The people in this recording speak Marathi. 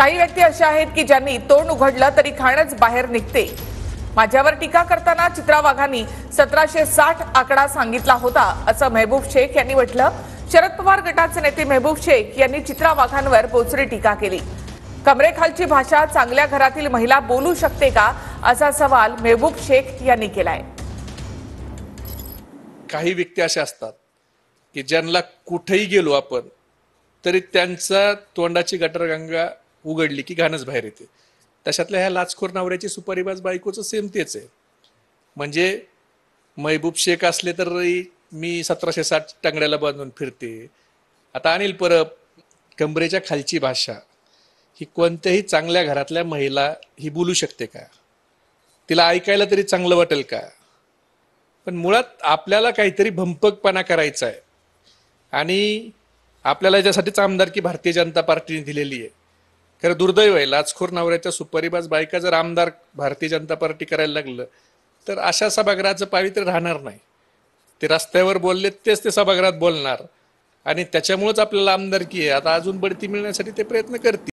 काही व्यक्ती अशा आहेत की ज्यांनी तोंड उघडलं तरी खाणच बाहेर निघते। माझ्यावर टीका करताना चित्रा वाघांनी 1760 आकडा सांगितला होता असं महबूब शेख यांनी म्हटलं। शरद पवार गटाचे नेते महबूब शेख यांनी चित्रा वाघांवर बोचरी टीका केली। कमरेखालची भाषा चांगल्या घरातील महिला बोलू शकते का असा सवाल महबूब शेख यांनी केलाय। काही व्यक्ती अशा असतात की ज्यांना कुठेही गेलो आपण तरी त्यांचा तोंडाची गटरगंगा उघडली की घाणच बाहेर येते। तशातल्या ह्या लाचखोर नवऱ्याची सुपारीबाज बायकोचं सेम तेच आहे। म्हणजे महबूब शेख असले तर मी 1760 टांगड्याला बांधून फिरते। आता अनिल परब, कमरेच्या खालची भाषा ही कोणत्याही चांगल्या घरातल्या महिला ही बोलू शकते का? तिला ऐकायला तरी चांगलं वाटेल का? पण मुळात आपल्याला काहीतरी भंपकपणा करायचा आहे आणि आपल्याला याच्यासाठीच आमदारकी भारतीय जनता पार्टीने दिलेली आहे। खरं दुर्दैव आहे, लाचखोर नवऱ्याच्या सुपारीबाज बायका जर आमदार भारतीय जनता पार्टी करायला लागलं तर अशा सभागृहाचं पावित्र्य राहणार नाही। ते रस्त्यावर बोलले तेच ते सभागृहात बोलणार आणि त्याच्यामुळेच आपल्याला आमदारकी आहे। आता अजून बढती मिळण्यासाठी ते प्रयत्न करतील।